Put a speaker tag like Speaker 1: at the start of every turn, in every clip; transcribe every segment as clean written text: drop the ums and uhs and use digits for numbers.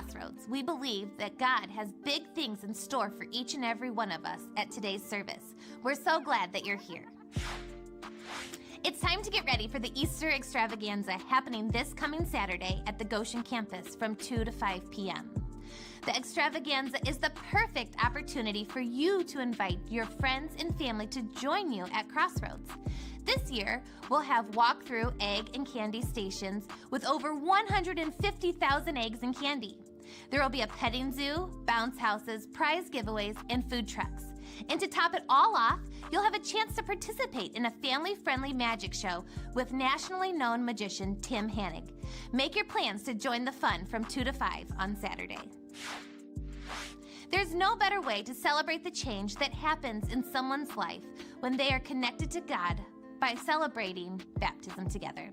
Speaker 1: Crossroads, we believe that God has big things in store for each and every one of us at today's service. We're so glad that you're here. It's time to get ready for the Easter extravaganza happening this coming Saturday at the Goshen campus from 2 to 5 p.m. The extravaganza is the perfect opportunity for you to invite your friends and family to join you at Crossroads. This year, we'll have walk-through egg and candy stations with over 150,000 eggs and candy. There will be a petting zoo, bounce houses, prize giveaways, and food trucks. And to top it all off, you'll have a chance to participate in a family-friendly magic show with nationally known magician Tim Hannig. Make your plans to join the fun from 2 to 5 on Saturday. There's no better way to celebrate the change that happens in someone's life when they are connected to God by celebrating baptism together.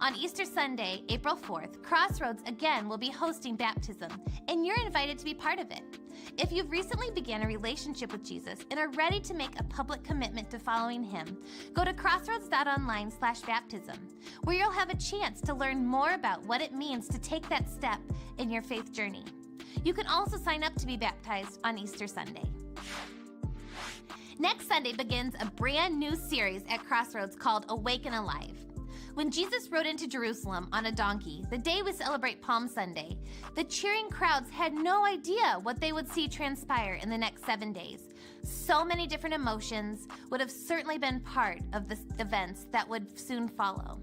Speaker 1: On Easter Sunday, April 4th, Crossroads again will be hosting baptism, and you're invited to be part of it. If you've recently began a relationship with Jesus and are ready to make a public commitment to following him, go to crossroads.online/baptism, where you'll have a chance to learn more about what it means to take that step in your faith journey. You can also sign up to be baptized on Easter Sunday. Next Sunday begins a brand new series at Crossroads called Awake and Alive. When Jesus rode into Jerusalem on a donkey, the day we celebrate Palm Sunday, the cheering crowds had no idea what they would see transpire in the next 7 days. So many different emotions would have certainly been part of the events that would soon follow.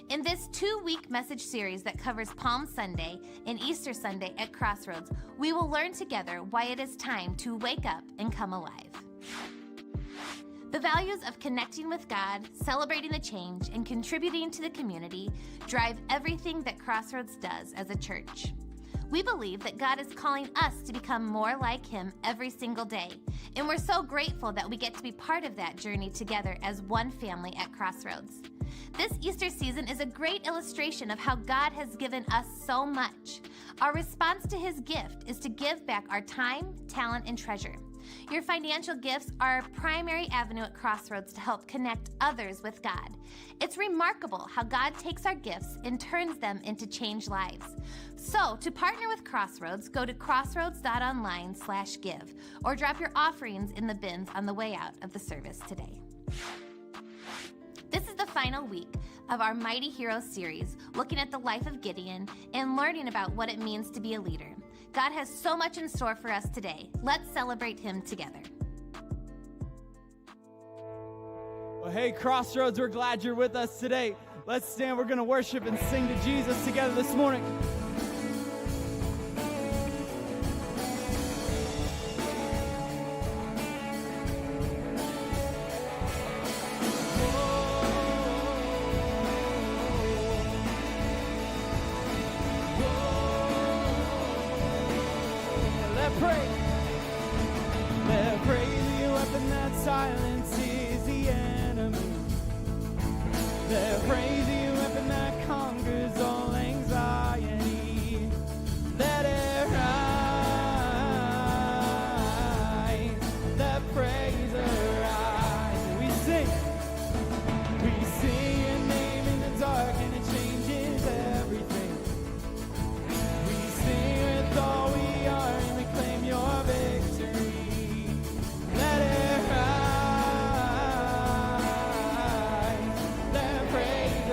Speaker 1: In this 2-week message series that covers Palm Sunday and Easter Sunday at Crossroads, we will learn together why it is time to wake up and come alive. The values of connecting with God, celebrating the change, and contributing to the community drive everything that Crossroads does as a church. We believe that God is calling us to become more like him every single day, and we're so grateful that we get to be part of that journey together as one family at Crossroads. This Easter season is a great illustration of how God has given us so much. Our response to his gift is to give back our time, talent, and treasure. Your financial gifts are a primary avenue at Crossroads to help connect others with God. It's remarkable how God takes our gifts and turns them into changed lives. So, to partner with Crossroads, go to crossroads.online/give or drop your offerings in the bins on the way out of the service today. This is the final week of our Mighty Heroes series, looking at the life of Gideon and learning about what it means to be a leader. God has so much in store for us today. Let's celebrate him together.
Speaker 2: Well, hey, Crossroads, we're glad you're with us today. Let's stand. We're going to worship and sing to Jesus together this morning. Silences the enemy. Let praise the weapon that conquers all anxiety. Let it rise. Let praise arise. We sing your name in the dark, and it changes everything. We sing with all we are, and we claim your victory. Let it rise. Let praise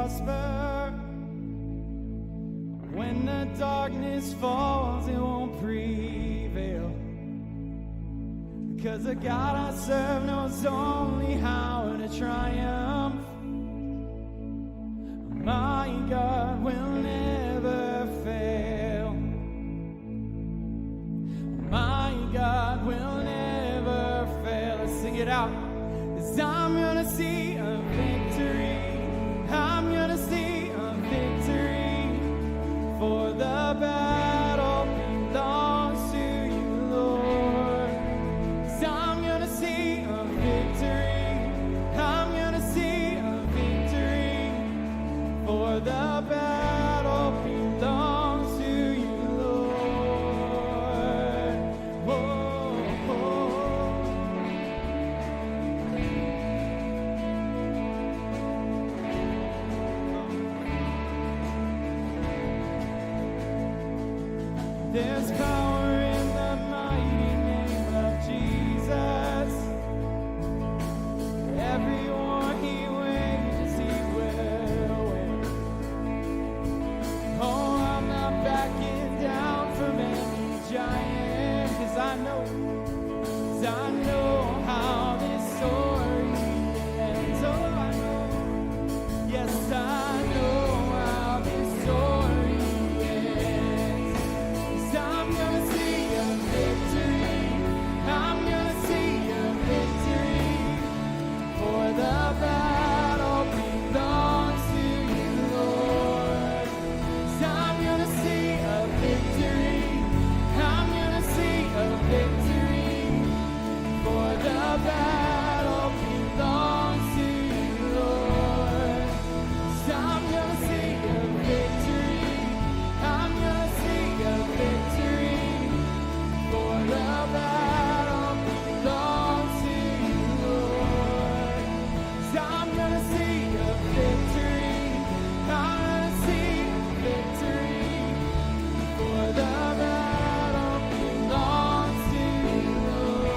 Speaker 2: prosper. When the darkness falls, it won't prevail. Because the God I serve knows only how to triumph. My God will never fail. My God will never fail. Let's sing it out. 'Cause I'm gonna see a victory. I'm gonna see a victory. For the battle belongs to you, Lord. 'Cause I'm gonna see a victory. I'm gonna see a victory. For the battle belongs to you, Lord. Oh, oh. There's power in the mighty name of Jesus. Every war he wages, he will win. Oh, I'm not backing down from any giant, 'cause I know how this story ends. Oh, I know, yes, I know how this story ends. 'Cause I'm gonna see a victory. I'm gonna see a victory. For the battle belongs to you, Lord. 'Cause I'm gonna see a victory. I'm gonna see a victory. For the battle belongs to you, Lord. 'Cause I'm gonna see a victory. I'm gonna see a victory. For the battle belongs to you, Lord. 'Cause I'm gonna see a victory. I'm gonna see a victory. For the battle belongs to you, Lord.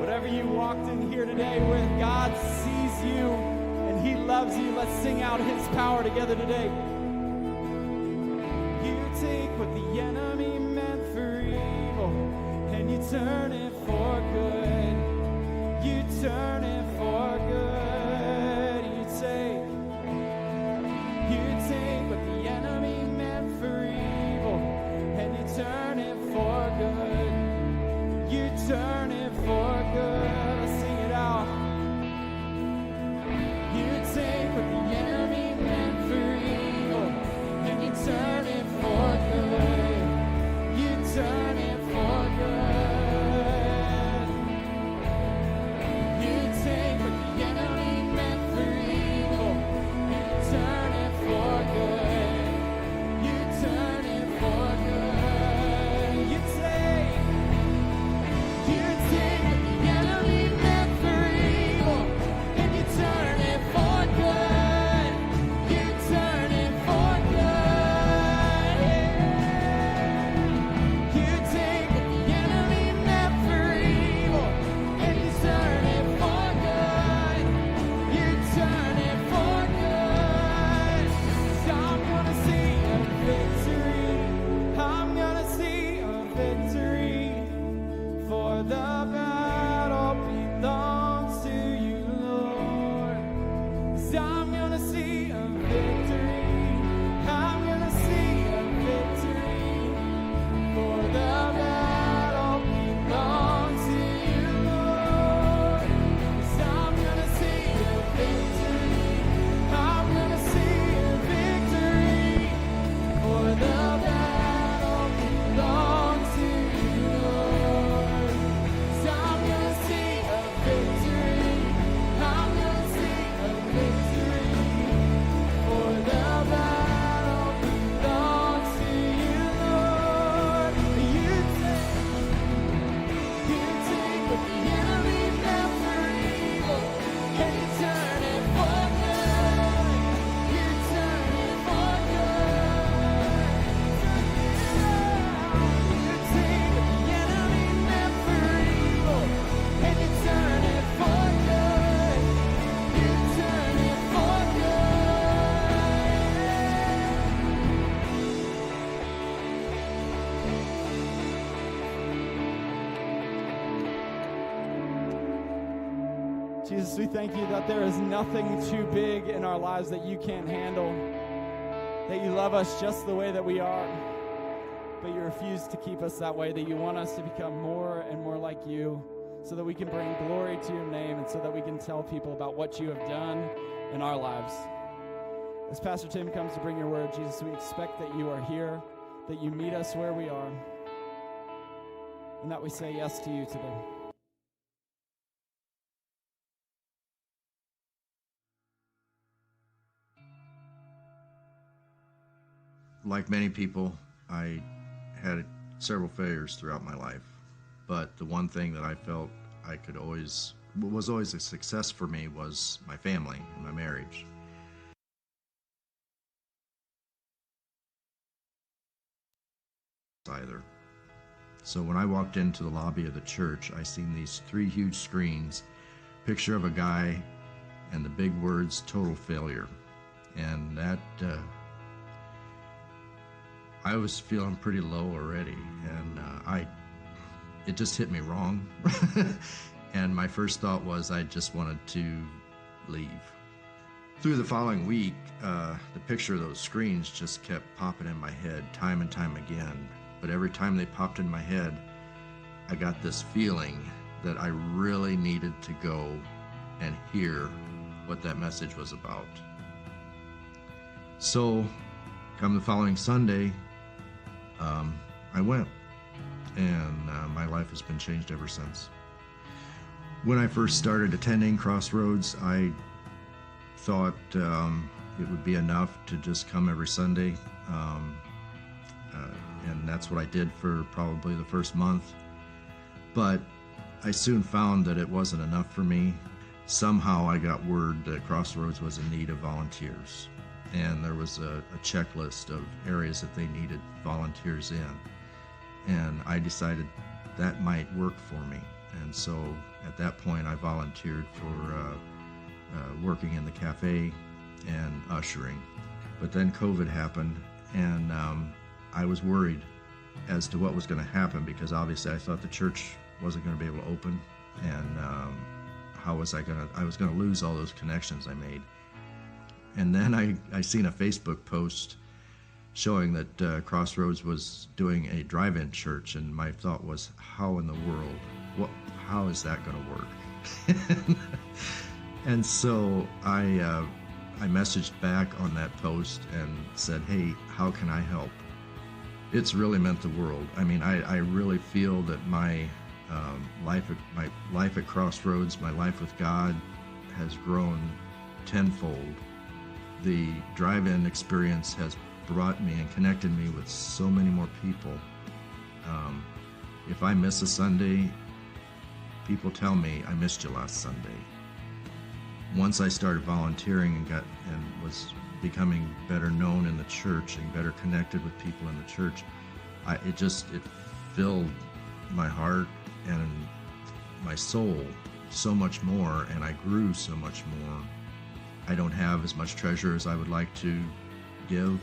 Speaker 2: Whatever you walked in here today with, God sees you and he loves you. Let's sing out his power together today. You take what the enemy meant for evil and you turn it for good. You turn it for good. You take what the enemy meant for evil and you turn it for good. You turn it for good. Let's sing it out. You take what the enemy meant for evil and you turn it for good. You turn it for good. You Jesus, we thank you that there is nothing too big in our lives that you can't handle, that you love us just the way that we are, but you refuse to keep us that way, that you want us to become more and more like you so that we can bring glory to your name and so that we can tell people about what you have done in our lives. As Pastor Tim comes to bring your word, Jesus, we expect that you are here, that you meet us where we are, and that we say yes to you today.
Speaker 3: Like many people, I had several failures throughout my life, but the one thing that I felt was always a success for me was my family and my marriage. Either. So when I walked into the lobby of the church, I seen these 3 huge screens, picture of a guy and the big words, total failure. And that, I was feeling pretty low already, and it just hit me wrong. And my first thought was I just wanted to leave. Through the following week, the picture of those screens just kept popping in my head time and time again. But every time they popped in my head, I got this feeling that I really needed to go and hear what that message was about. So, come the following Sunday, I went, and my life has been changed ever since. When I first started attending Crossroads, I thought it would be enough to just come every Sunday, and that's what I did for probably the first month. But I soon found that it wasn't enough for me. Somehow I got word that Crossroads was in need of volunteers, and there was a checklist of areas that they needed volunteers in, and I decided that might work for me. And so at that point I volunteered for working in the cafe and ushering. But then COVID happened, and I was worried as to what was going to happen, because obviously I thought the church wasn't going to be able to open, and I was going to lose all those connections I made. And then I seen a Facebook post showing that Crossroads was doing a drive-in church, and my thought was, how in the world, how is that going to work? And so I messaged back on that post and said, hey, how can I help? It's really meant the world. I mean, I really feel that my life at Crossroads, my life with God, has grown tenfold. The drive-in experience has brought me and connected me with so many more people. If I miss a Sunday, people tell me, I missed you last Sunday. Once I started volunteering and was becoming better known in the church and better connected with people in the church, it filled my heart and my soul so much more, and I grew so much more. I don't have as much treasure as I would like to give.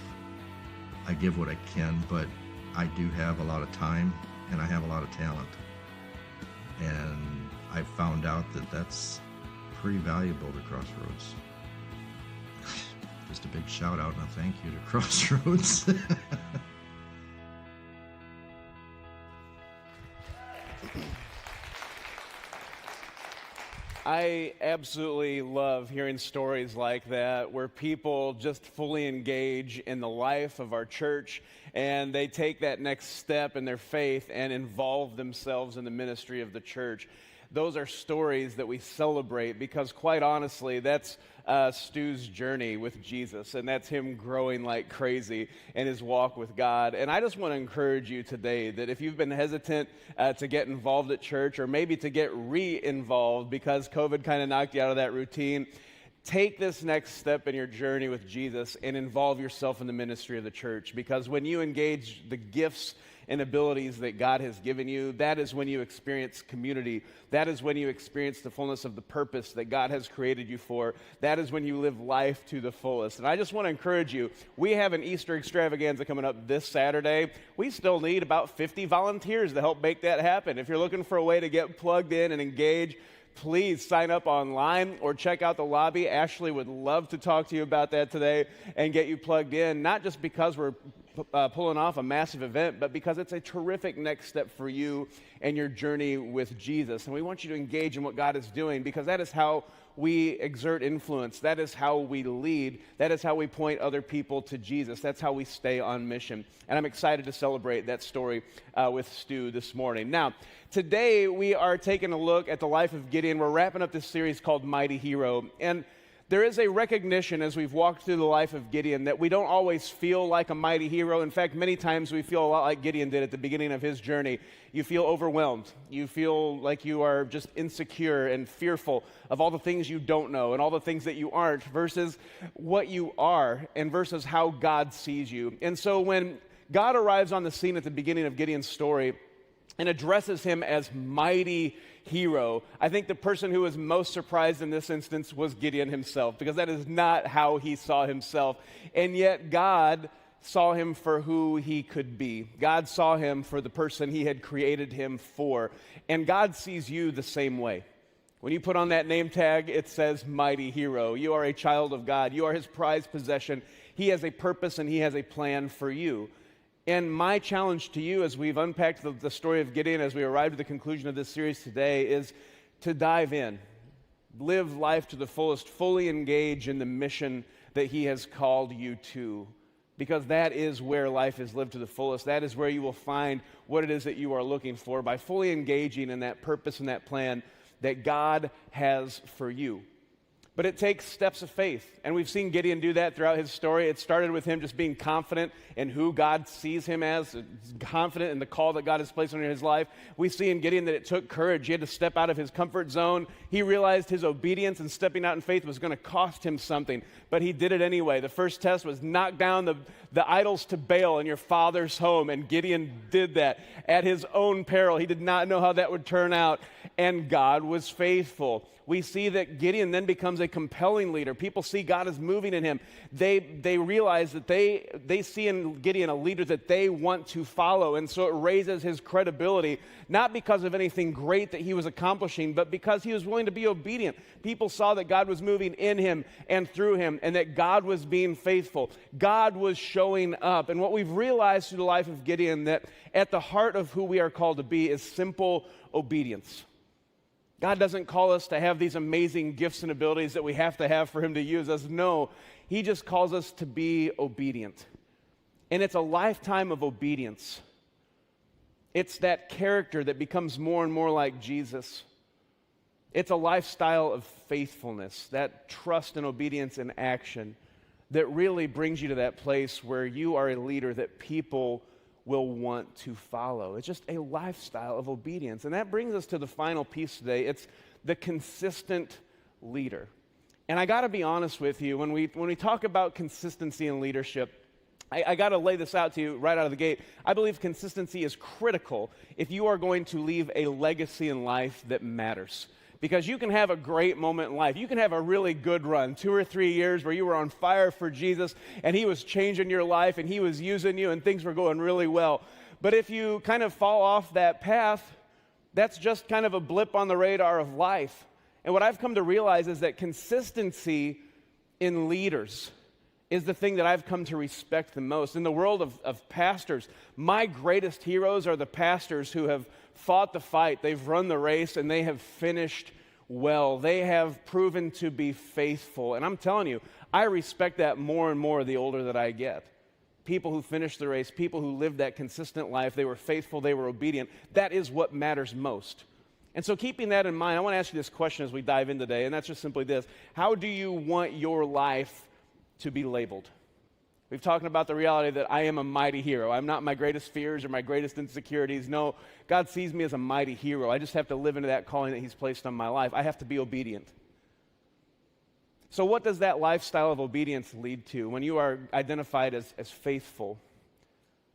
Speaker 3: I give what I can, but I do have a lot of time, and I have a lot of talent. And I found out that that's pretty valuable to Crossroads. Just a big shout out and a thank you to Crossroads.
Speaker 4: I absolutely love hearing stories like that, where people just fully engage in the life of our church, and they take that next step in their faith and involve themselves in the ministry of the church. Those are stories that we celebrate, because quite honestly, that's Stu's journey with Jesus, and that's him growing like crazy in his walk with God. And I just want to encourage you today that if you've been hesitant to get involved at church, or maybe to get re-involved because COVID kind of knocked you out of that routine, take this next step in your journey with Jesus and involve yourself in the ministry of the church. Because when you engage the gifts and abilities that God has given you, that is when you experience community. That is when you experience the fullness of the purpose that God has created you for. That is when you live life to the fullest. And I just want to encourage you, we have an Easter extravaganza coming up this Saturday. We still need about 50 volunteers to help make that happen. If you're looking for a way to get plugged in and engage, please sign up online or check out the lobby. Ashley would love to talk to you about that today and get you plugged in, not just because we're pulling off a massive event, but because it's a terrific next step for you and your journey with Jesus. And we want you to engage in what God is doing, because that is how we exert influence. That is how we lead. That is how we point other people to Jesus. That's how we stay on mission. And I'm excited to celebrate that story with Stu this morning. Now, today we are taking a look at the life of Gideon. We're wrapping up this series called Mighty Hero. And there is a recognition as we've walked through the life of Gideon that we don't always feel like a mighty hero. In fact, many times we feel a lot like Gideon did at the beginning of his journey. You feel overwhelmed. You feel like you are just insecure and fearful of all the things you don't know and all the things that you aren't versus what you are and versus how God sees you. And so when God arrives on the scene at the beginning of Gideon's story and addresses him as mighty hero, I think the person who was most surprised in this instance was Gideon himself, because that is not how he saw himself. And yet God saw him for who he could be. God saw him for the person he had created him for. And God sees you the same way. When you put on that name tag, it says mighty hero. You are a child of God. You are his prized possession. He has a purpose and he has a plan for you. And my challenge to you as we've unpacked the story of Gideon, as we arrive at the conclusion of this series today, is to dive in. Live life to the fullest, fully engage in the mission that he has called you to. Because that is where life is lived to the fullest. That is where you will find what it is that you are looking for, by fully engaging in that purpose and that plan that God has for you. But it takes steps of faith, and we've seen Gideon do that throughout his story. It started with him just being confident in who God sees him as, confident in the call that God has placed on his life. We see in Gideon that it took courage. He had to step out of his comfort zone. He realized his obedience and stepping out in faith was going to cost him something, but he did it anyway. The first test was knock down the idols to Baal in your father's home, and Gideon did that at his own peril. He did not know how that would turn out, and God was faithful. We see that Gideon then becomes a compelling leader. People see God is moving in him. They realize that they see in Gideon a leader that they want to follow. And so it raises his credibility, not because of anything great that he was accomplishing, but because he was willing to be obedient. People saw that God was moving in him and through him, and that God was being faithful. God was showing up. And what we've realized through the life of Gideon, that at the heart of who we are called to be is simple obedience. God doesn't call us to have these amazing gifts and abilities that we have to have for him to use us. No, he just calls us to be obedient. And it's a lifetime of obedience. It's that character that becomes more and more like Jesus. It's a lifestyle of faithfulness, that trust and obedience in action that really brings you to that place where you are a leader that people will want to follow. It's just a lifestyle of obedience. And that brings us to the final piece today. It's the consistent leader. And I got to be honest with you, when we talk about consistency in leadership, I got to lay this out to you right out of the gate. I believe consistency is critical if you are going to leave a legacy in life that matters. Because you can have a great moment in life. You can have a really good run, 2 or 3 years where you were on fire for Jesus and he was changing your life and he was using you and things were going really well. But if you kind of fall off that path, that's just kind of a blip on the radar of life. And what I've come to realize is that consistency in leaders is the thing that I've come to respect the most. In the world of pastors, my greatest heroes are the pastors who have fought the fight, they've run the race, and they have finished well. They have proven to be faithful. And I'm telling you, I respect that more and more the older that I get. People who finish the race, people who live that consistent life, they were faithful, they were obedient. That is what matters most. And so keeping that in mind, I want to ask you this question as we dive in today, and that's just simply this. How do you want your life to be labeled? We've talked about the reality that I am a mighty hero. I'm not my greatest fears or my greatest insecurities. No, God sees me as a mighty hero. I just have to live into that calling that he's placed on my life. I have to be obedient. So what does that lifestyle of obedience lead to? When you are identified as faithful,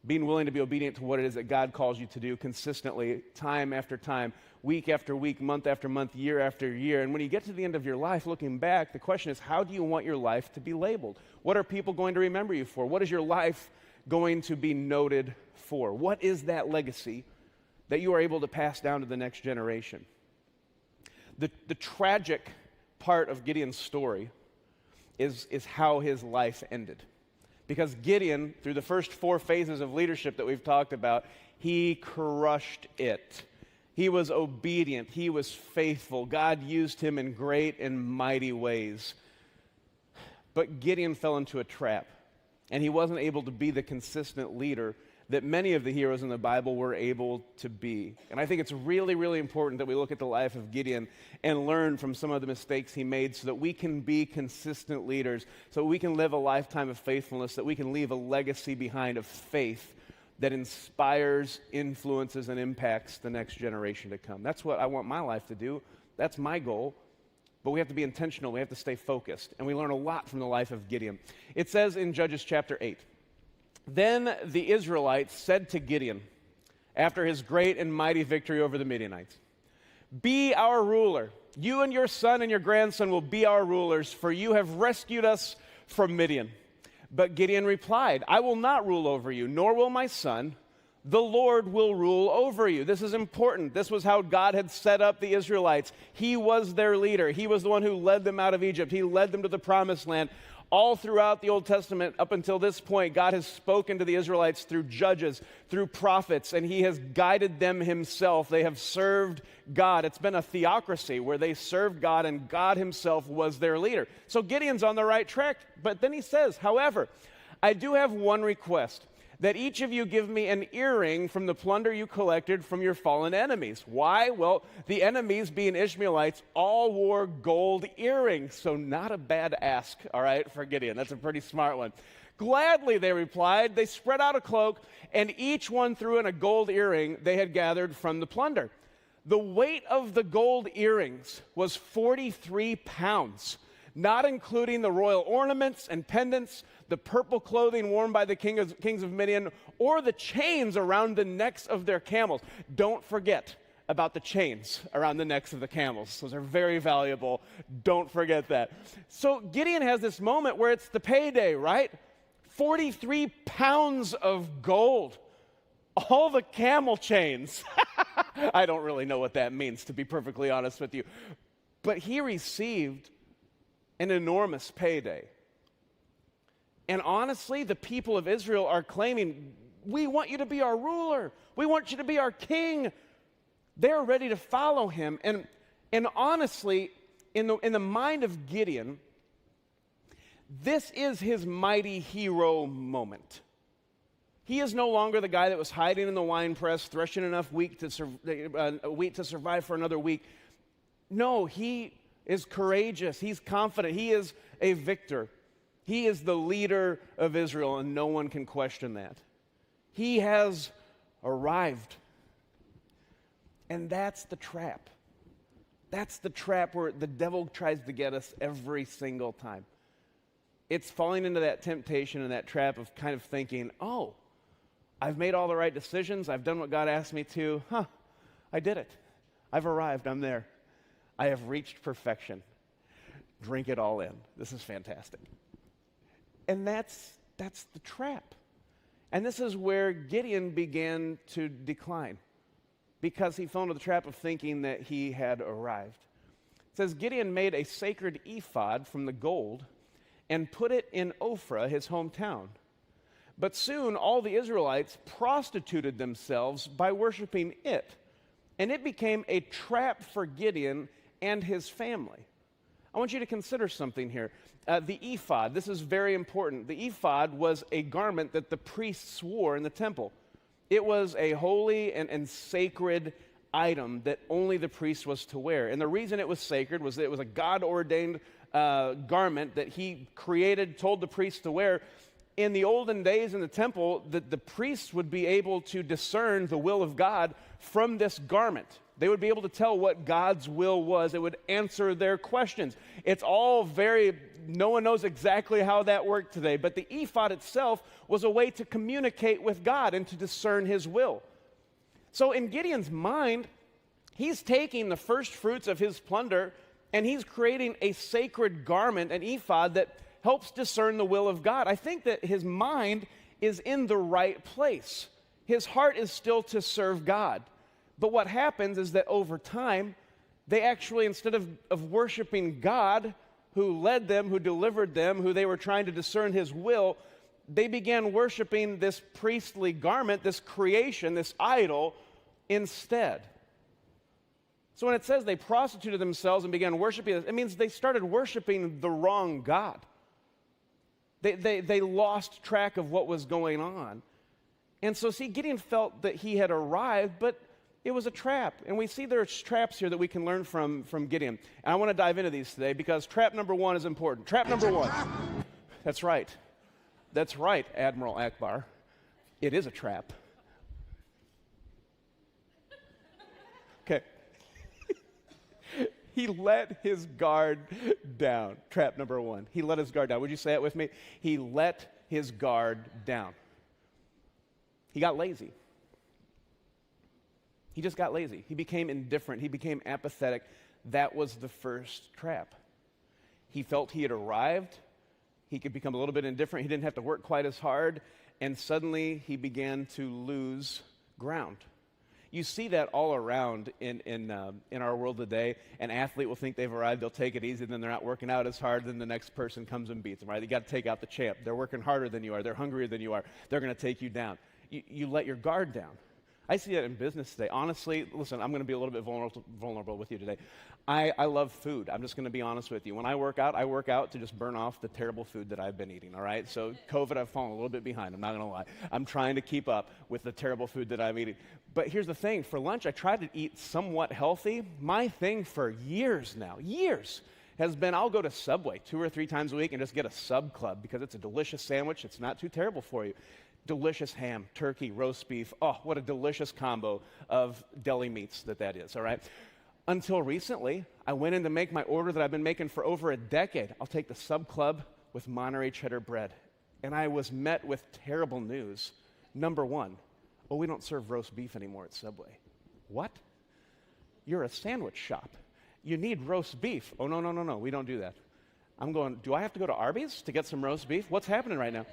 Speaker 4: being willing to be obedient to what it is that God calls you to do consistently, time after time, week after week, month after month, year after year. And when you get to the end of your life, looking back, the question is, how do you want your life to be labeled? What are people going to remember you for? What is your life going to be noted for? What is that legacy that you are able to pass down to the next generation? The tragic part of Gideon's story is how his life ended. Because Gideon, through the first 4 phases of leadership that we've talked about, he crushed it. He was obedient. He was faithful. God used him in great and mighty ways. But Gideon fell into a trap, and he wasn't able to be the consistent leader that many of the heroes in the Bible were able to be. And I think it's really, really important that we look at the life of Gideon and learn from some of the mistakes he made so that we can be consistent leaders, so we can live a lifetime of faithfulness, that we can leave a legacy behind of faith that inspires, influences, and impacts the next generation to come. That's what I want my life to do. That's my goal. But we have to be intentional. We have to stay focused. And we learn a lot from the life of Gideon. It says in Judges chapter 8, "Then the Israelites said to Gideon, after his great and mighty victory over the Midianites, 'Be our ruler. You and your son and your grandson will be our rulers, for you have rescued us from Midian.' But Gideon replied, 'I will not rule over you, nor will my son. The Lord will rule over you.'" This is important. This was how God had set up the Israelites. He was their leader. He was the one who led them out of Egypt. He led them to the promised land. All throughout the Old Testament, up until this point, God has spoken to the Israelites through judges, through prophets, and he has guided them himself. They have served God. It's been a theocracy where they served God, and God himself was their leader. So Gideon's on the right track, but then he says, "However, I do have one request, that each of you give me an earring from the plunder you collected from your fallen enemies." Why? Well, the enemies, being Ishmaelites, all wore gold earrings, so not a bad ask, all right, for Gideon. That's a pretty smart one. "Gladly," they replied. They spread out a cloak, and each one threw in a gold earring they had gathered from the plunder. The weight of the gold earrings was 43 pounds, not including the royal ornaments and pendants, the purple clothing worn by the kings of Midian, or the chains around the necks of their camels. Don't forget about the chains around the necks of the camels. Those are very valuable. Don't forget that. So Gideon has this moment where it's the payday, right? 43 pounds of gold. All the camel chains. I don't really know what that means, to be perfectly honest with you. But he received an enormous payday. And honestly, the people of Israel are claiming, "We want you to be our ruler. We want you to be our king." They're ready to follow him. And honestly, in the mind of Gideon, this is his mighty hero moment. He is no longer the guy that was hiding in the wine press, threshing enough wheat to survive for another week. No, he is courageous. He's confident. He is a victor. He is the leader of Israel, and no one can question that. He has arrived. And that's the trap. That's the trap where the devil tries to get us every single time. It's falling into that temptation and that trap of kind of thinking, "Oh, I've made all the right decisions. I've done what God asked me to. I did it. I've arrived. I'm there. I have reached perfection. Drink it all in. This is fantastic." And that's the trap. And this is where Gideon began to decline, because he fell into the trap of thinking that he had arrived. It says, "Gideon made a sacred ephod from the gold and put it in Ophrah, his hometown. But soon all the Israelites prostituted themselves by worshiping it, and it became a trap for Gideon and his family." I want you to consider something here. The ephod, this is very important. The ephod was a garment that the priests wore in the temple. It was a holy and sacred item that only the priest was to wear. And the reason it was sacred was that it was a God-ordained garment that he created, told the priests to wear. In the olden days in the temple, the priests would be able to discern the will of God from this garment. They would be able to tell what God's will was. It would answer their questions. It's all no one knows exactly how that worked today, but the ephod itself was a way to communicate with God and to discern his will. So in Gideon's mind, he's taking the first fruits of his plunder and he's creating a sacred garment, an ephod, that helps discern the will of God. I think that his mind is in the right place. His heart is still to serve God. But what happens is that over time, They actually, instead of worshiping God, who led them, who delivered them, who they were trying to discern his will, they began worshiping this priestly garment, this creation, this idol, instead. So when it says they prostituted themselves and began worshiping it means they started worshiping the wrong God. They lost track of what was going on. And so, see, Gideon felt that he had arrived, but it was a trap. And we see there's traps here that we can learn from Gideon. And I want to dive into these today because trap number one is important. Trap number one. That's right. That's right, Admiral Akbar. It is a trap. Okay. He let his guard down. Trap number one. He let his guard down. Would you say it with me? He let his guard down. He got lazy. He just got lazy. He became indifferent. He became apathetic. That was the first trap. He felt he had arrived. He could become a little bit indifferent. He didn't have to work quite as hard. And suddenly he began to lose ground. You see that all around in our world today. An athlete will think they've arrived, they'll take it easy, then they're not working out as hard, then the next person comes and beats them, right? You got to take out the champ. They're working harder than you are. They're hungrier than you are. They're going to take you down. You let your guard down. I see that in business today. Honestly, listen, I'm going to be a little bit vulnerable with you today. I love food. I'm just going to be honest with you. When I work out to just burn off the terrible food that I've been eating, all right? So COVID, I've fallen a little bit behind. I'm not going to lie. I'm trying to keep up with the terrible food that I'm eating. But here's the thing. For lunch, I try to eat somewhat healthy. My thing for years now, has been I'll go to Subway 2 or 3 times a week and just get a sub club because it's a delicious sandwich. It's not too terrible for you. Delicious ham, turkey, roast beef. Oh, what a delicious combo of deli meats that is, all right? Until recently, I went in to make my order that I've been making for over a decade. I'll take the sub club with Monterey cheddar bread. And I was met with terrible news. Number one, we don't serve roast beef anymore at Subway. What? You're a sandwich shop. You need roast beef. Oh, no, we don't do that. I'm going, do I have to go to Arby's to get some roast beef? What's happening right now?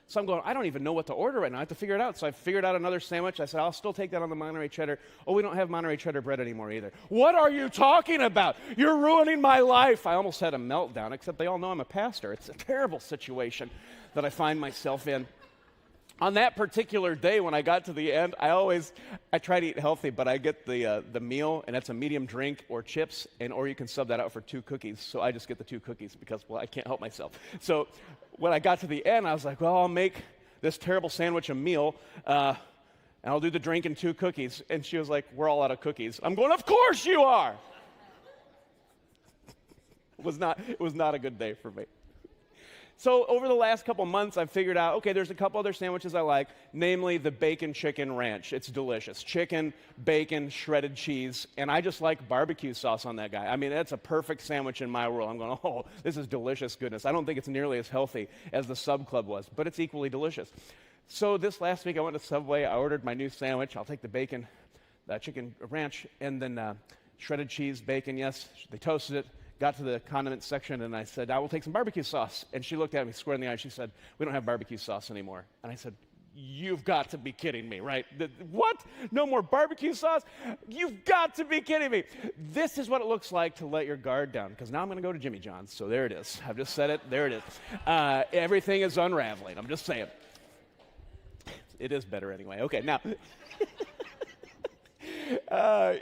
Speaker 4: So I'm going, I don't even know what to order right now. I have to figure it out. So I figured out another sandwich. I said, I'll still take that on the Monterey cheddar. Oh, we don't have Monterey cheddar bread anymore either. What are you talking about? You're ruining my life. I almost had a meltdown, except they all know I'm a pastor. It's a terrible situation that I find myself in. On that particular day, when I got to the end, I try to eat healthy, but I get the meal, and that's a medium drink or chips, or you can sub that out for 2 cookies. So I just get the 2 cookies because, I can't help myself. So when I got to the end, I was like, I'll make this terrible sandwich a meal, and I'll do the drink and 2 cookies. And she was like, we're all out of cookies. I'm going, of course you are! It was not a good day for me. So over the last couple months, I've figured out, okay, there's a couple other sandwiches I like, namely the bacon chicken ranch. It's delicious. Chicken, bacon, shredded cheese, and I just like barbecue sauce on that guy. I mean, that's a perfect sandwich in my world. I'm going, this is delicious goodness. I don't think it's nearly as healthy as the Sub Club was, but it's equally delicious. So this last week, I went to Subway. I ordered my new sandwich. I'll take the bacon, the chicken ranch, and then shredded cheese, bacon, yes. They toasted it. Got to the condiment section, and I said, I will take some barbecue sauce. And she looked at me square in the eye. She said, we don't have barbecue sauce anymore. And I said, you've got to be kidding me, right? What? No more barbecue sauce? You've got to be kidding me. This is what it looks like to let your guard down, because now I'm going to go to Jimmy John's. So there it is. I've just said it. There it is. Everything is unraveling. I'm just saying. It is better anyway. Okay, now,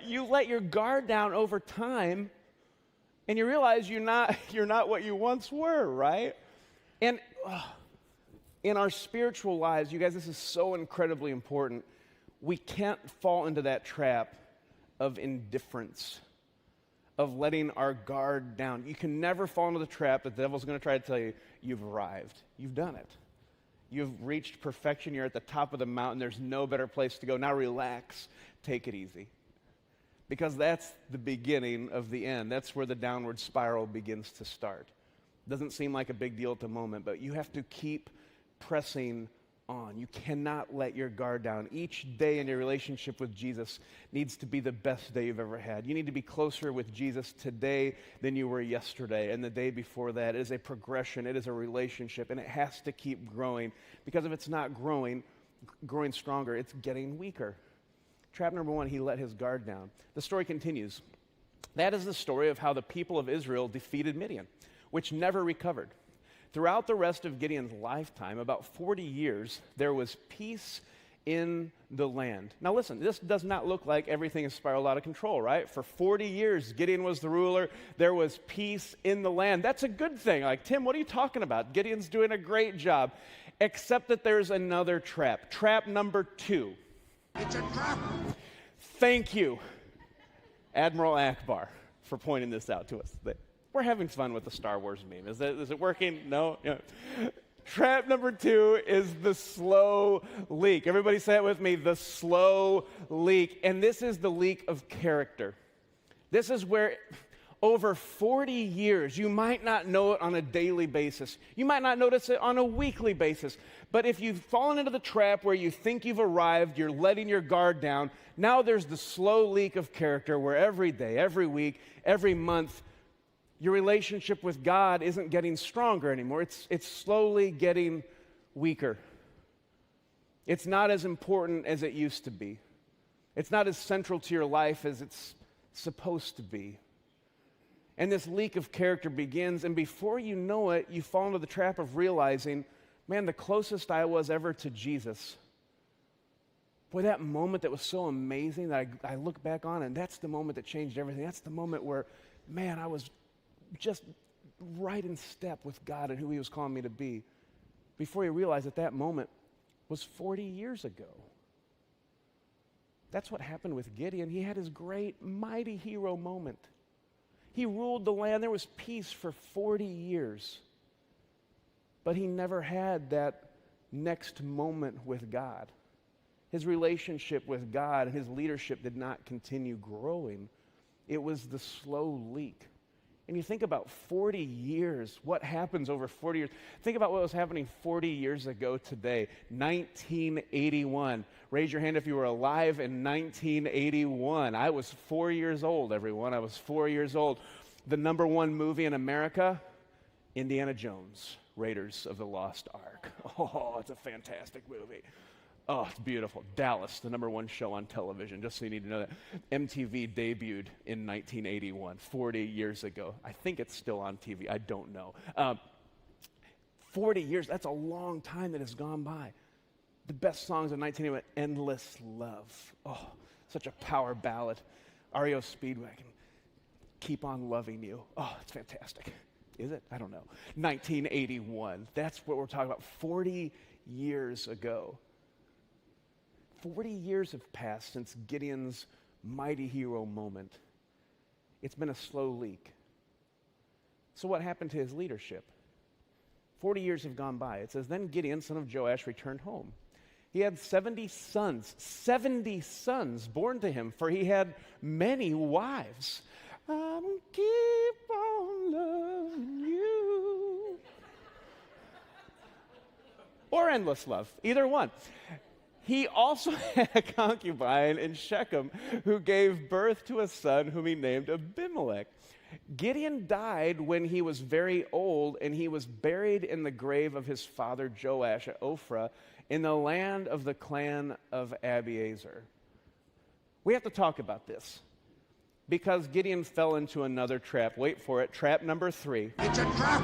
Speaker 4: you let your guard down over time, and you realize you're not what you once were, right? And in our spiritual lives, you guys, this is so incredibly important. We can't fall into that trap of indifference, of letting our guard down. You can never fall into the trap that the devil's going to try to tell you, you've arrived. You've done it. You've reached perfection. You're at the top of the mountain. There's no better place to go. Now relax. Take it easy. Because that's the beginning of the end. That's where the downward spiral begins to start. Doesn't seem like a big deal at the moment, but you have to keep pressing on. You cannot let your guard down. Each day in your relationship with Jesus needs to be the best day you've ever had. You need to be closer with Jesus today than you were yesterday and the day before that. It is a progression. It is a relationship, and it has to keep growing, because if it's not growing stronger, it's getting weaker. Trap number one, he let his guard down. The story continues. That is the story of how the people of Israel defeated Midian, which never recovered. Throughout the rest of Gideon's lifetime, about 40 years, there was peace in the land. Now listen, this does not look like everything has spiraled out of control, right? For 40 years, Gideon was the ruler. There was peace in the land. That's a good thing. Like, Tim, what are you talking about? Gideon's doing a great job. Except that there's another trap. Trap number 2.
Speaker 5: It's a trap.
Speaker 4: Thank you, Admiral Akbar, for pointing this out to us. We're having fun with the Star Wars meme. Is it working? No? Yeah. Trap number 2 is the slow leak. Everybody say it with me, the slow leak. And this is the leak of character. This is where over 40 years, you might not know it on a daily basis. You might not notice it on a weekly basis. But if you've fallen into the trap where you think you've arrived, you're letting your guard down, now there's the slow leak of character where every day, every week, every month, your relationship with God isn't getting stronger anymore. It's slowly getting weaker. It's not as important as it used to be. It's not as central to your life as it's supposed to be. And this leak of character begins, and before you know it, you fall into the trap of realizing, man, the closest I was ever to Jesus, boy, that moment that was so amazing that I look back on, and that's the moment that changed everything. That's the moment where, man, I was just right in step with God and who he was calling me to be. Before you realize that moment was 40 years ago. That's what happened with Gideon. He had his great, mighty hero moment. He ruled the land. There was peace for 40 years. But he never had that next moment with God. His relationship with God and his leadership did not continue growing. It was the slow leak. And you think about 40 years, what happens over 40 years? Think about what was happening 40 years ago today, 1981. Raise your hand if you were alive in 1981. I was 4 years old, everyone. I was 4 years old. The number 1 movie in America, Indiana Jones, Raiders of the Lost Ark. Oh, it's a fantastic movie. Oh, it's beautiful. Dallas, the number 1 show on television, just so you need to know that. MTV debuted in 1981, 40 years ago. I think it's still on TV. I don't know. 40 years, that's a long time that has gone by. The best songs of 1981, Endless Love. Oh, such a power ballad. REO Speedwagon, Keep on Loving You. Oh, it's fantastic. Is it? I don't know. 1981, that's what we're talking about, 40 years ago. 40 years have passed since Gideon's mighty hero moment. It's been a slow leak. So what happened to his leadership? 40 years have gone by. It says, then Gideon, son of Joash, returned home. He had 70 sons born to him, for he had many wives. I'm keep on loving you. Or endless love, either one. He also had a concubine in Shechem who gave birth to a son whom he named Abimelech. Gideon died when he was very old, and he was buried in the grave of his father Joash at Ophrah in the land of the clan of Abiezer. We have to talk about this because Gideon fell into another trap. Wait for it. Trap number 3.
Speaker 5: It's a trap.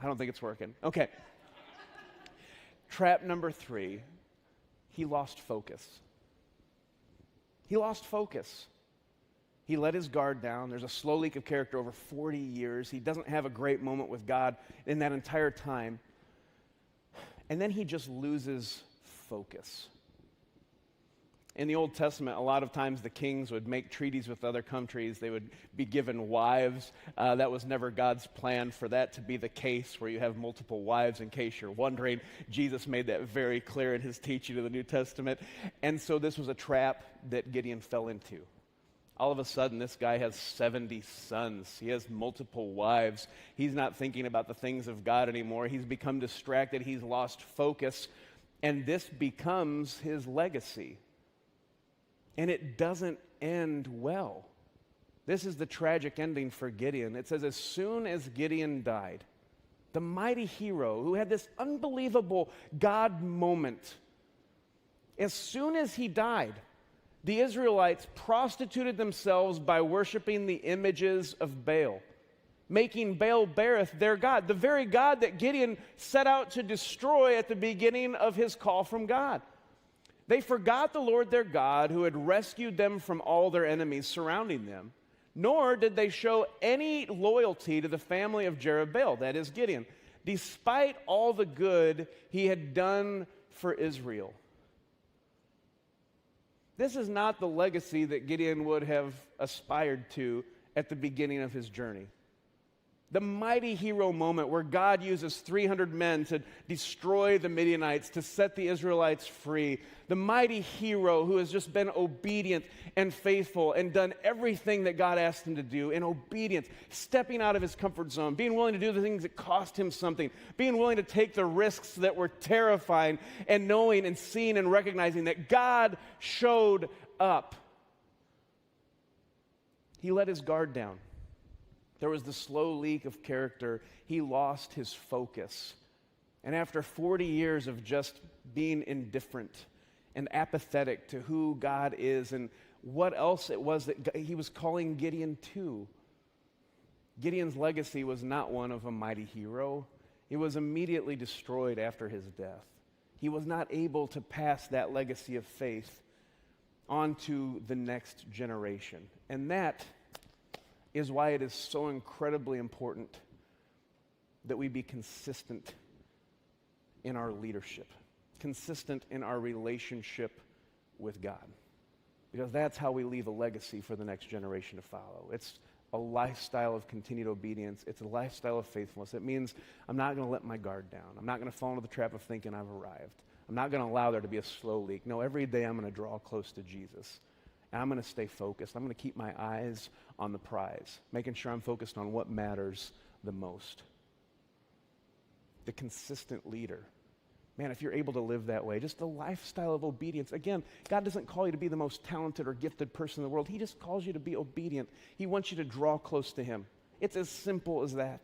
Speaker 4: I don't think it's working. Okay. Trap number 3, he lost focus. He lost focus. He let his guard down. There's a slow leak of character over 40 years. He doesn't have a great moment with God in that entire time. And then he just loses focus. In the Old Testament, a lot of times the kings would make treaties with other countries. They would be given wives. That was never God's plan for that to be the case, where you have multiple wives, in case you're wondering. Jesus made that very clear in his teaching of the New Testament. And so this was a trap that Gideon fell into. All of a sudden, this guy has 70 sons. He has multiple wives. He's not thinking about the things of God anymore. He's become distracted. He's lost focus. And this becomes his legacy. And it doesn't end well. This is the tragic ending for Gideon. It says, as soon as Gideon died, the mighty hero who had this unbelievable God moment, as soon as he died, The Israelites prostituted themselves by worshiping the images of Baal, making Baal-berith their god, the very God that Gideon set out to destroy at the beginning of his call from God. They forgot the Lord their God, who had rescued them from all their enemies surrounding them, nor did they show any loyalty to the family of Jerubbaal, that is Gideon, despite all the good he had done for Israel. This is not the legacy that Gideon would have aspired to at the beginning of his journey. The mighty hero moment where God uses 300 men to destroy the Midianites, to set the Israelites free. The mighty hero who has just been obedient and faithful and done everything that God asked him to do in obedience, stepping out of his comfort zone, being willing to do the things that cost him something, being willing to take the risks that were terrifying, and knowing and seeing and recognizing that God showed up. He let his guard down. There was the slow leak of character. He lost his focus. And after 40 years of just being indifferent and apathetic to who God is and what else it was that he was calling Gideon to, Gideon's legacy was not one of a mighty hero. It was immediately destroyed after his death. He was not able to pass that legacy of faith on to the next generation. And that is why it is so incredibly important that we be consistent in our leadership, consistent in our relationship with God. Because that's how we leave a legacy for the next generation to follow. It's a lifestyle of continued obedience. It's a lifestyle of faithfulness. It means I'm not going to let my guard down. I'm not going to fall into the trap of thinking I've arrived. I'm not going to allow there to be a slow leak. No, every day I'm going to draw close to Jesus. And I'm going to stay focused. I'm going to keep my eyes on the prize, making sure I'm focused on what matters the most. The consistent leader. Man, if you're able to live that way, just a lifestyle of obedience. Again, God doesn't call you to be the most talented or gifted person in the world. He just calls you to be obedient. He wants you to draw close to him. It's as simple as that.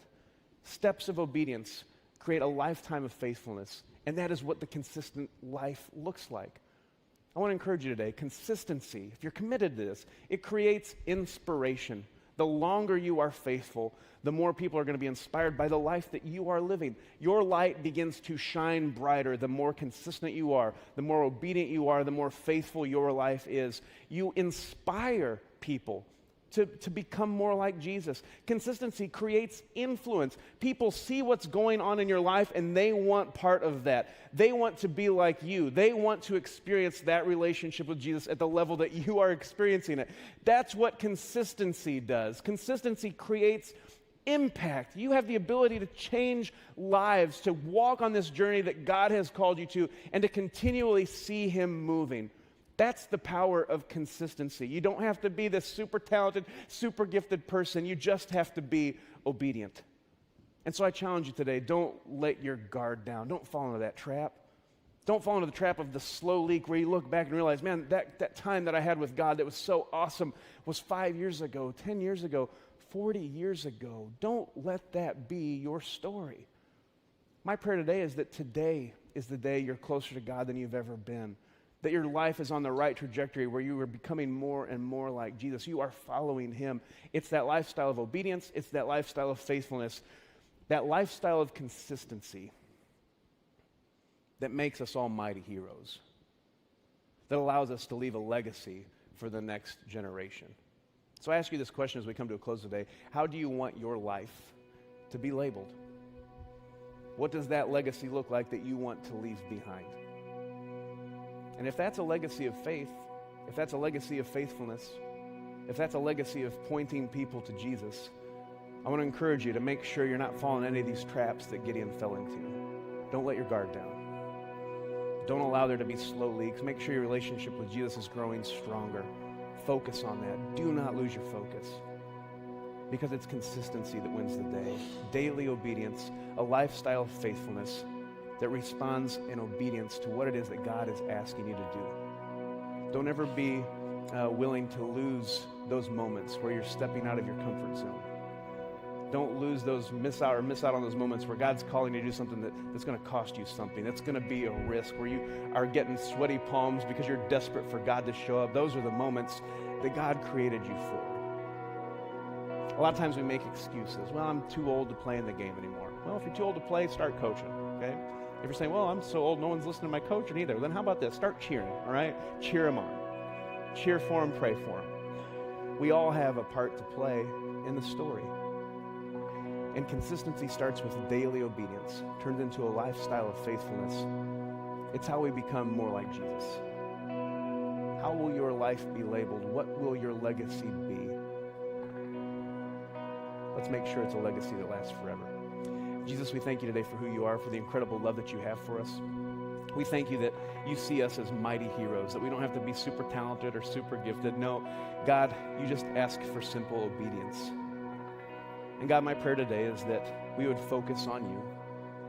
Speaker 4: Steps of obedience create a lifetime of faithfulness, and that is what the consistent life looks like. I want to encourage you today, consistency, if you're committed to this, it creates inspiration. The longer you are faithful, the more people are going to be inspired by the life that you are living. Your light begins to shine brighter the more consistent you are, the more obedient you are, the more faithful your life is. You inspire people to become more like Jesus. Consistency creates influence. People see what's going on in your life and they want part of that. They want to be like you. They want to experience that relationship with Jesus at the level that you are experiencing it. That's what consistency does. Consistency creates impact. You have the ability to change lives, to walk on this journey that God has called you to, and to continually see him moving. That's the power of consistency. You don't have to be this super talented, super gifted person. You just have to be obedient. And so I challenge you today, don't let your guard down. Don't fall into that trap. Don't fall into the trap of the slow leak where you look back and realize, man, that time that I had with God that was so awesome was 5 years ago, 10 years ago, 40 years ago. Don't let that be your story. My prayer today is that today is the day you're closer to God than you've ever been. That your life is on the right trajectory where you are becoming more and more like Jesus. You are following him. It's that lifestyle of obedience. It's that lifestyle of faithfulness. That lifestyle of consistency that makes us all mighty heroes. That allows us to leave a legacy for the next generation. So I ask you this question as we come to a close today. How do you want your life to be labeled? What does that legacy look like that you want to leave behind? And if that's a legacy of faith, if that's a legacy of faithfulness, if that's a legacy of pointing people to Jesus, I want to encourage you to make sure you're not falling into any of these traps that Gideon fell into. Don't let your guard down. Don't allow there to be slow leaks. Make sure your relationship with Jesus is growing stronger. Focus on that. Do not lose your focus. Because it's consistency that wins the day. Daily obedience, a lifestyle of faithfulness that responds in obedience to what it is that God is asking you to do. Don't ever be willing to lose those moments where you're stepping out of your comfort zone. Don't miss out on those moments where God's calling you to do something that's going to cost you something. That's going to be a risk, where you are getting sweaty palms because you're desperate for God to show up. Those are the moments that God created you for. A lot of times we make excuses. Well, I'm too old to play in the game anymore. Well, if you're too old to play, start coaching, okay? If you're saying, well, I'm so old, no one's listening to my coaching either, then how about this? Start cheering, all right? Cheer them on. Cheer for them, pray for them. We all have a part to play in the story. And consistency starts with daily obedience, turned into a lifestyle of faithfulness. It's how we become more like Jesus. How will your life be labeled? What will your legacy be? Let's make sure it's a legacy that lasts forever. Jesus, we thank you today for who you are, for the incredible love that you have for us. We thank you that you see us as mighty heroes, that we don't have to be super talented or super gifted. No, God, you just ask for simple obedience. And God, my prayer today is that we would focus on you,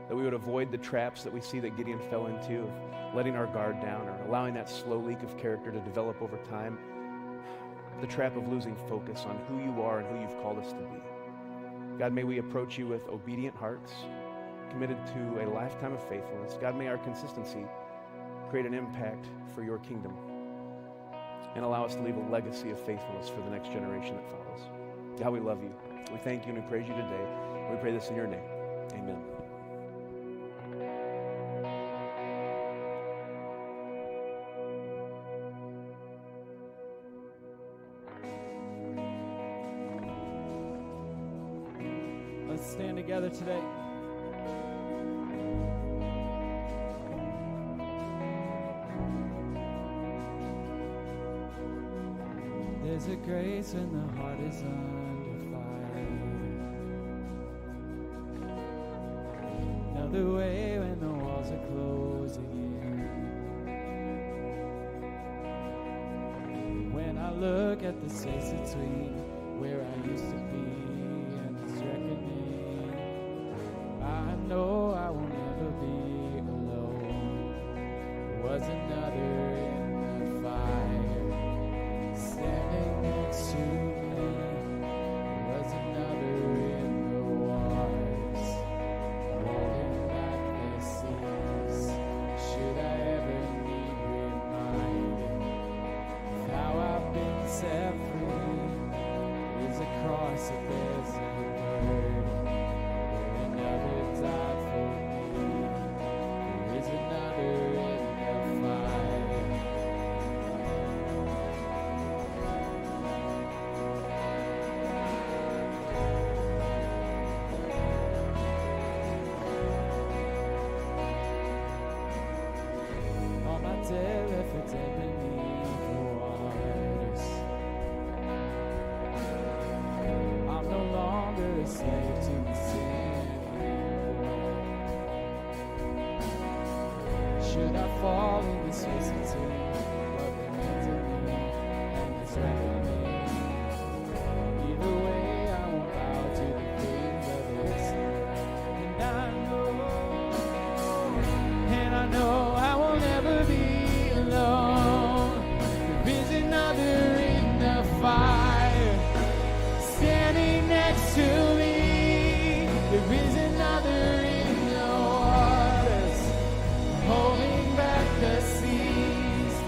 Speaker 4: that we would avoid the traps that we see that Gideon fell into, of letting our guard down or allowing that slow leak of character to develop over time, the trap of losing focus on who you are and who you've called us to be. God, may we approach you with obedient hearts, committed to a lifetime of faithfulness. God, may our consistency create an impact for your kingdom and allow us to leave a legacy of faithfulness for the next generation that follows. God, we love you. We thank you and we praise you today. We pray this in your name. Amen.
Speaker 2: Let's stand together today. There's a grace when the heart is under fire. Another way when the walls are closing in. When I look at the space between where I used to be and this reckoning, I know I will never be alone. There was another in the fire standing next to me. There was another in the waters rolling back the seas. Should I ever need reminding of how I've been set free? There's a cross that bears a burden, where another died for me. There is another in the fire. All my dead left for dead beneath the waters. I'm no longer a slave to the sin anymore. Should I fall in this space between what remains of me and this reckoning? Either way, I won't bow to the things of this. And I know I will never be alone. There is another in the fire standing next to me. There is another in the waters holding back the seas.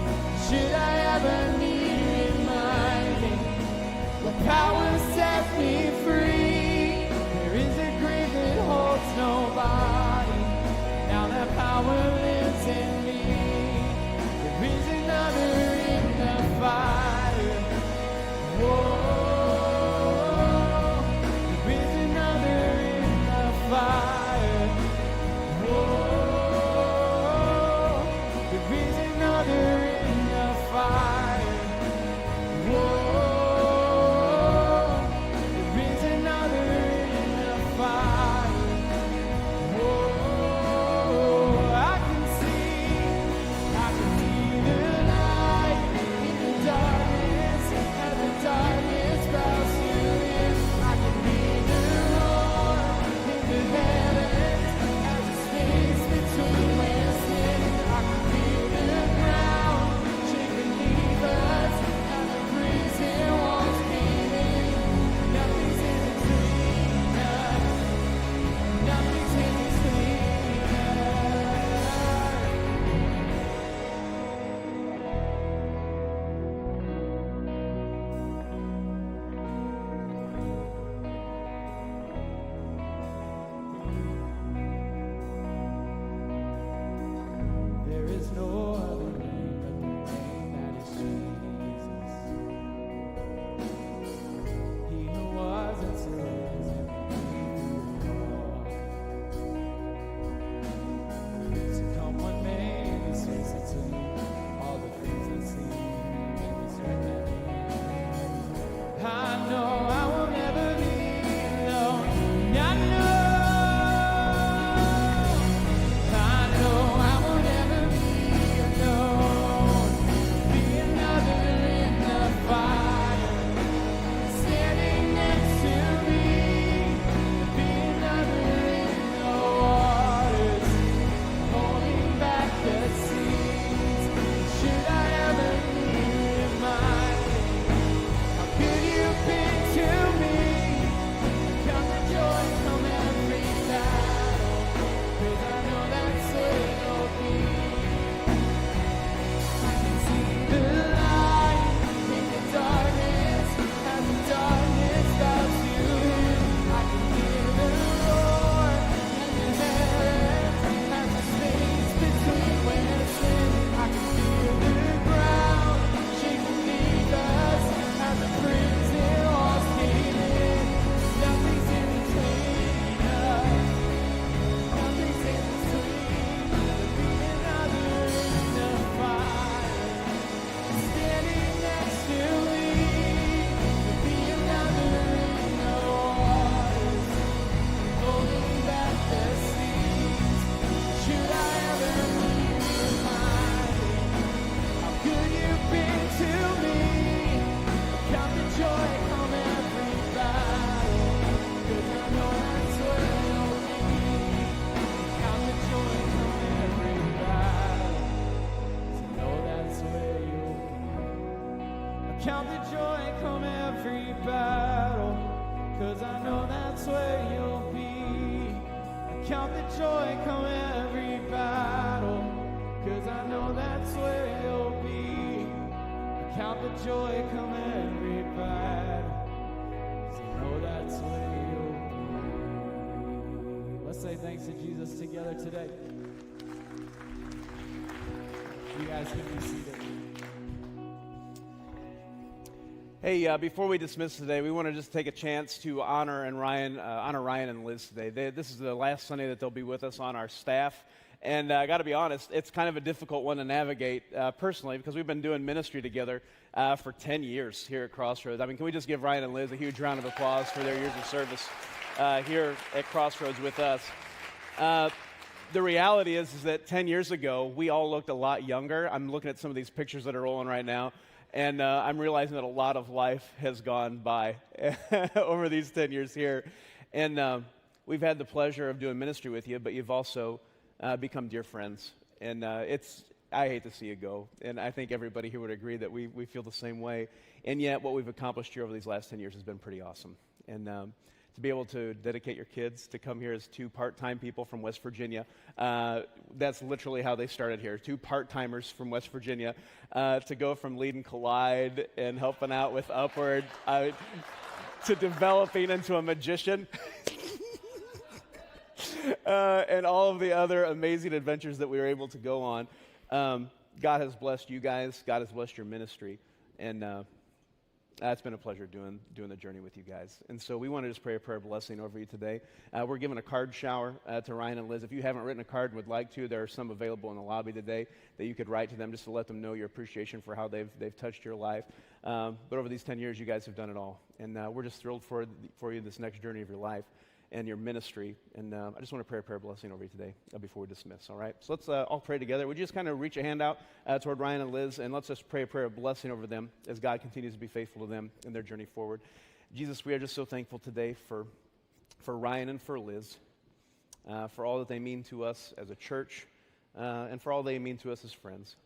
Speaker 2: count the joy come every battle, 'cause I know that's where you'll be. I count the joy come every battle, 'cause I know that's where you'll be. I count the joy come every battle, 'cause I know that's where you'll be. Let's say thanks to Jesus together today. You guys can be seated.
Speaker 4: Hey, before we dismiss today, we want to just take a chance to honor Ryan and Liz today. This is the last Sunday that they'll be with us on our staff. And I got to be honest, it's kind of a difficult one to navigate personally, because we've been doing ministry together for 10 years here at Crossroads. I mean, can we just give Ryan and Liz a huge round of applause for their years of service here at Crossroads with us? The reality is that 10 years ago, we all looked a lot younger. I'm looking at some of these pictures that are rolling right now, and I'm realizing that a lot of life has gone by over these 10 years here. And we've had the pleasure of doing ministry with you, but you've also become dear friends. And I hate to see you go, and I think everybody here would agree that we feel the same way. And yet what we've accomplished here over these last 10 years has been pretty awesome. And to be able to dedicate your kids to come here as two part-time people from West Virginia. That's literally how they started here, two part-timers from West Virginia, to go from leading Collide and helping out with Upward to developing into a magician. And all of the other amazing adventures that we were able to go on. God has blessed you guys. God has blessed your ministry. And it's been a pleasure doing the journey with you guys. And so we want to just pray a prayer of blessing over you today. We're giving a card shower to Ryan and Liz. If you haven't written a card and would like to, there are some available in the lobby today that you could write to them just to let them know your appreciation for how they've touched your life. But over these 10 years, you guys have done it all. And we're just thrilled for you this next journey of your life and your ministry. And I just want to pray a prayer of blessing over you today before we dismiss, all right? So let's all pray together. Would you just kind of reach a hand out toward Ryan and Liz, and let's just pray a prayer of blessing over them as God continues to be faithful to them in their journey forward. Jesus, we are just so thankful today for Ryan and for Liz, for all that they mean to us as a church, and for all they mean to us as friends.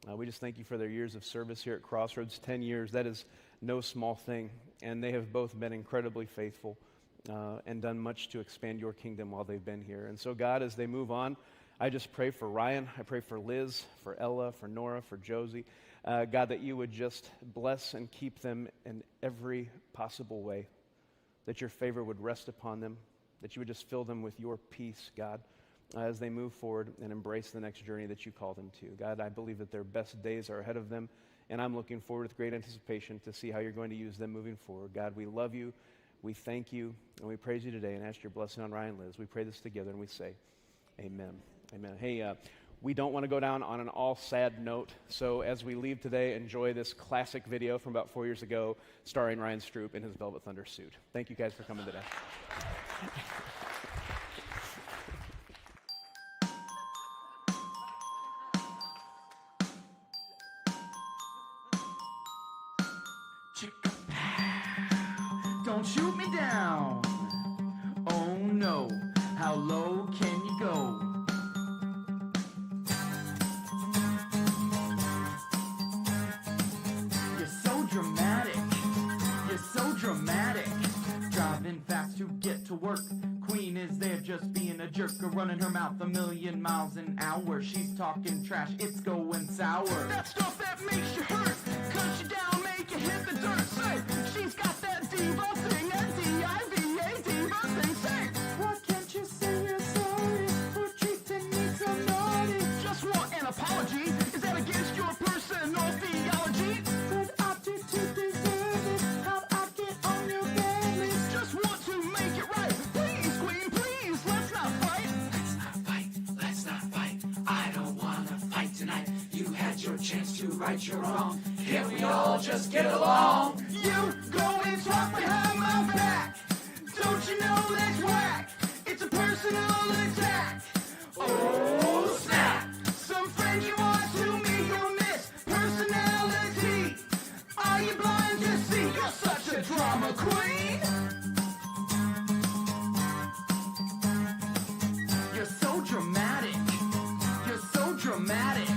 Speaker 4: We just thank you for their years of service here at Crossroads. 10 years, that is no small thing, and they have both been incredibly faithful and done much to expand your kingdom while they've been here. And so, God, as they move on, I just pray for Ryan. I pray for Liz, for Ella, for Nora, for Josie. God, that you would just bless and keep them in every possible way, that your favor would rest upon them, that you would just fill them with your peace, God, as they move forward and embrace the next journey that you call them to. God, I believe that their best days are ahead of them, and I'm looking forward with great anticipation to see how you're going to use them moving forward. God, we love you. We thank you, and we praise you today and ask your blessing on Ryan and Liz. We pray this together, and we say, amen. Amen. Hey, we don't want to go down on an all-sad note, so as we leave today, enjoy this classic video from about 4 years ago starring Ryan Stroop in his Velvet Thunder suit. Thank you guys for coming today.
Speaker 5: Don't shoot me down. Oh no, how low can you go? You're so dramatic. You're so dramatic. Driving fast to get to work. Queen is there just being a jerk, running her mouth 1,000,000 miles an hour. She's talking trash, it's going sour. That stuff that makes you hurt, cut you down, make you hit the dirt. Say, she's got that diva thing, that D-I-V-A diva thing. Say, why can't you say you're sorry for treating me so naughty? Just want an apology. Is that against your personal theology? Could I do to deserve it? How'd I get on your bad list? Just want to make it right. Please, queen, please, let's not fight.
Speaker 6: Let's not fight, let's not fight. I don't wanna fight tonight. You had your chance to right your wrong. Can't we all just get along?
Speaker 5: You go and talk behind my back. Don't you know that's whack? It's a personal attack. Oh, snap. Some friends you are to me, you'll miss personality. Are you blind to see you're such a drama queen? You're so dramatic. You're so dramatic.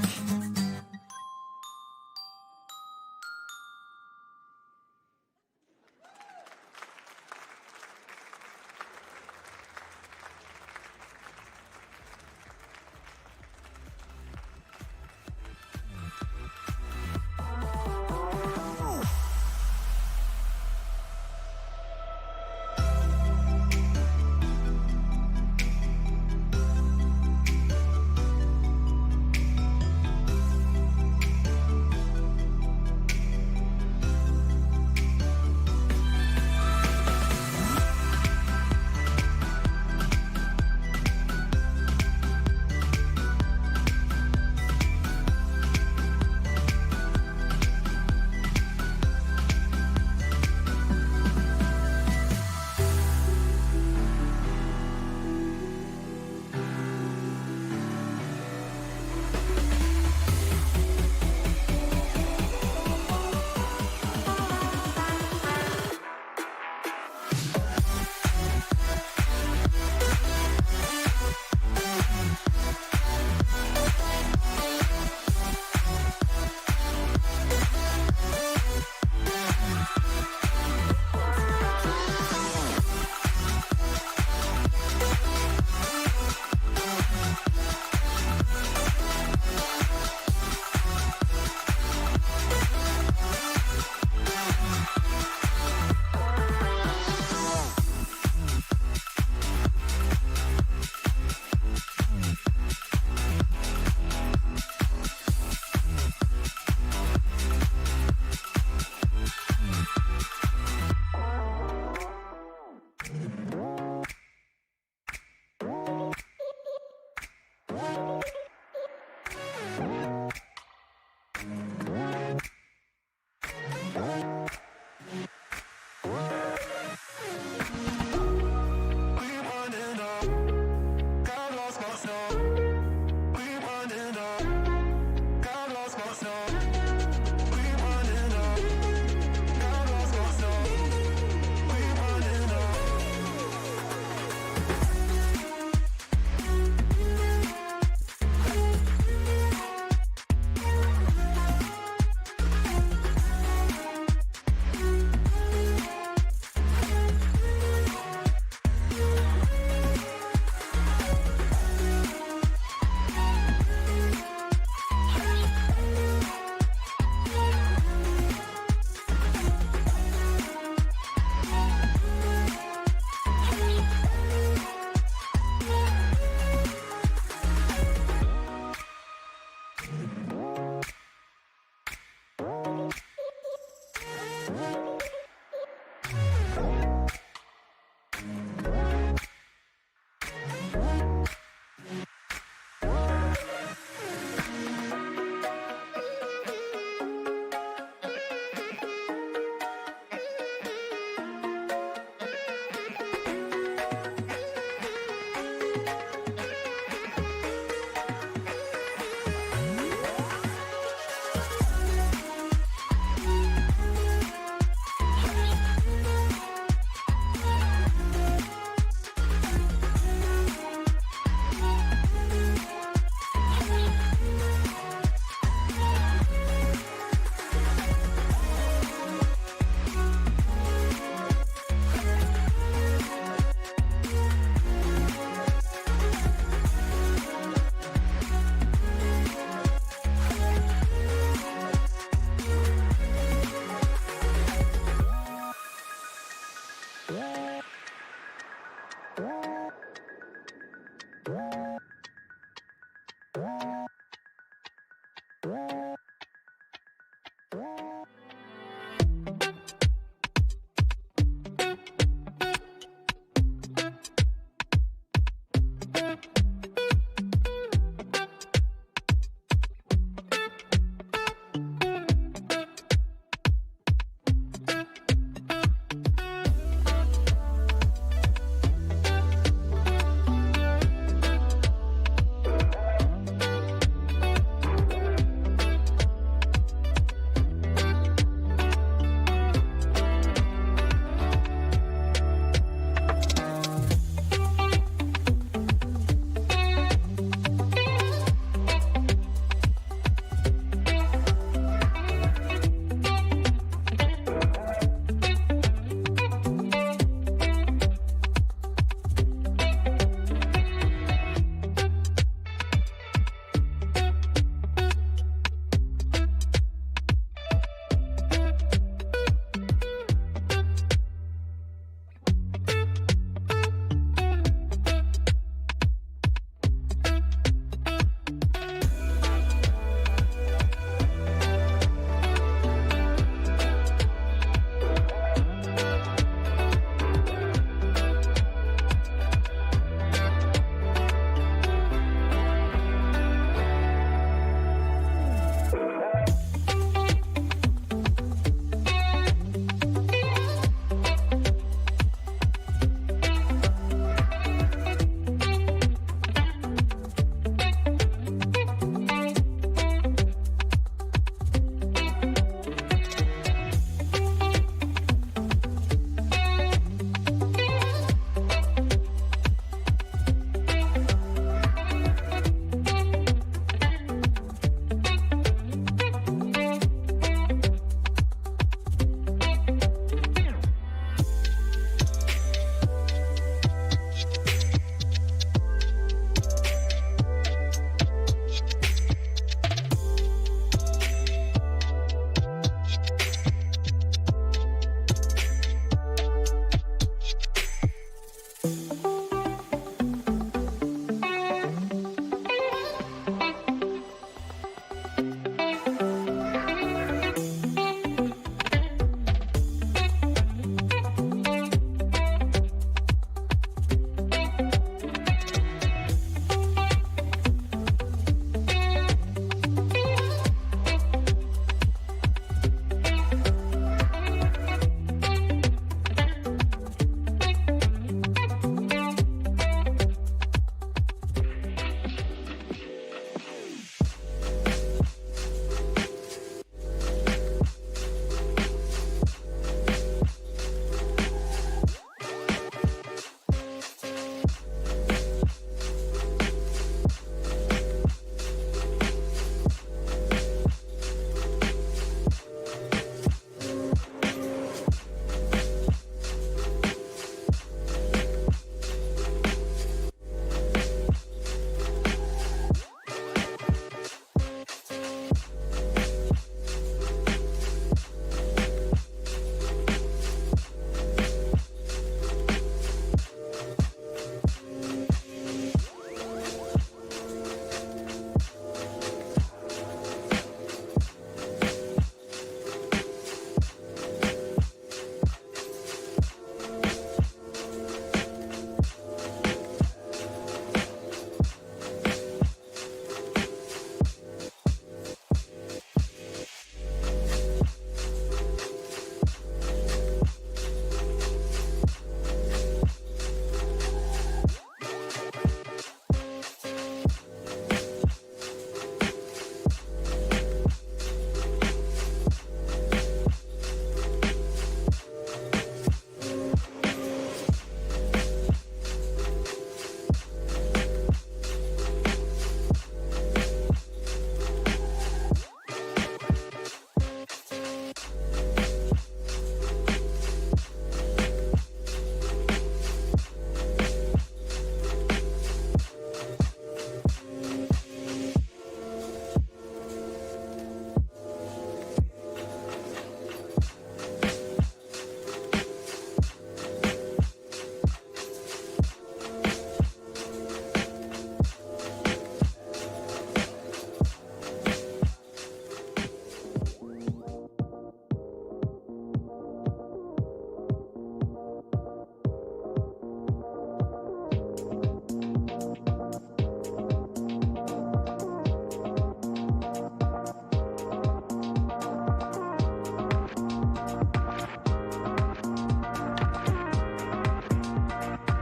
Speaker 2: Woo!